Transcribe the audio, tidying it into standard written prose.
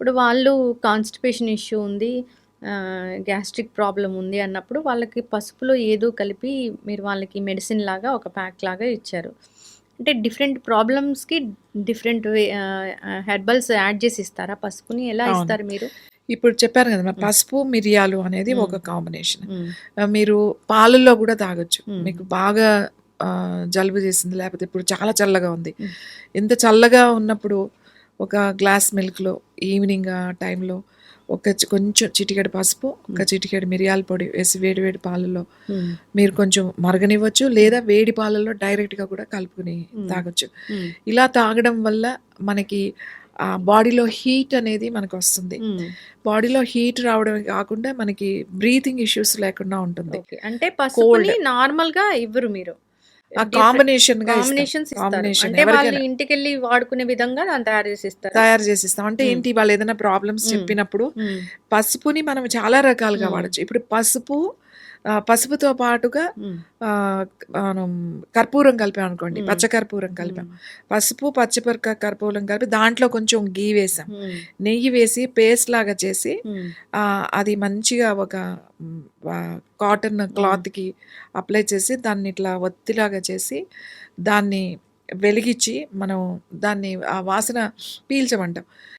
ఇప్పుడు వాళ్ళు constipation issue ఉంది. గ్యాస్ట్రిక్ ప్రాబ్లమ్ ఉంది అన్నప్పుడు వాళ్ళకి పసుపులో ఏదో కలిపి మీరు వాళ్ళకి మెడిసిన్ లాగా ఒక ప్యాక్ లాగా ఇచ్చారు. అంటే డిఫరెంట్ ప్రాబ్లమ్స్‌కి డిఫరెంట్ హెర్బల్స్ యాడ్ చేసి ఇస్తారా పసుపుని? ఎలా అవును. ఇస్తారు మీరు? ఇప్పుడు చెప్పాను కదా! హ్మ్. పసుపు, మిరియాలు అనేది హ్మ్. ఒక కాంబినేషన్. హ్మ్. మీరు పాలల్లో గూడా తాగొచ్చు. హ్మ్. మీకు బాగా జలుబు చేసింది, లేపోతే ఇప్పుడు చాలా చల్లగా ఉంది. హ్మ్. ఇంత చల్లగా ఉన్నప్పుడు ఒక గ్లాస్ మిల్క్‌లో ఈవినింగ్ టైంలో కొంచెం చిటికెడు పసుపు, ఒక హ్మ్. చిటికెడు మిరియాల పొడి వేసి వేడి వేడి పాలల్లో హ్మ్. మీరు కొంచెం మరగనివ్వచ్చు. లేదా వేడి పాలల్లో డైరెక్ట్‌గా కూడా కలుపుకొని హ్మ్. తాగొచ్చు. హ్మ్. ఇలా తాగడం వల్ల మనకి బాడీలో హీట్ అనేది మనకొస్తుంది. హ్మ్. బాడీలో హీట్ రావడమే కాకుండా మనకి బ్రీతింగ్ ఇష్యూస్ లేకుండా ఉంటుంది. ఓకే. అంటే పసుపుని కోల్డ్ నార్మల్‌గా ఇవ్వరు మీరు. ఆ డిఫరెంట్ కాంబినేషన్‌గా ఇస్తాం. కాంబినేషన్స్ ఇస్తారు. కాంబినేషన్ అంటే వాళ్ళు ఎవరికైనా ఇంటికెళ్ళి వాడుకునే విధంగా దాన్ని తయారు చేసి ఇస్తారా? తయారు చేసిస్తాం. అంటే హ్మ్. ఏంటి వాళ్ళేదైనా ప్రాబ్లమ్స్ హ్మ్. చెప్పినప్పుడు హ్మ్. పసుపుని మనం చాలా రకాలుగా హ్మ్. వాడొచ్చు. ఇప్పుడు పసుపుతో పాటుగా హ్మ్. ఆహ్, మనం కర్పూరం కలిపామనుకోండి. హ్మ్. పచ్చ కర్పూరం కలిపాం. హ్మ్. పసుపు, కర్పూరం కలిపి దాంట్లో కొంచెం ఘీ వేసాం. హ్మ్. నెయ్యి వేసి పేస్ట్‌లాగా చేసి హ్మ్. అది మంచిగా ఒక హ్మ్, కాటన్ హ్మ్. క్లాత్‌కి అప్లై చేసి దాన్ని ఇట్లా ఒత్తిలాగా చేసి దాన్ని వెలిగిచ్చి మనం దాన్ని ఆ వాసన పీల్చమంటాం.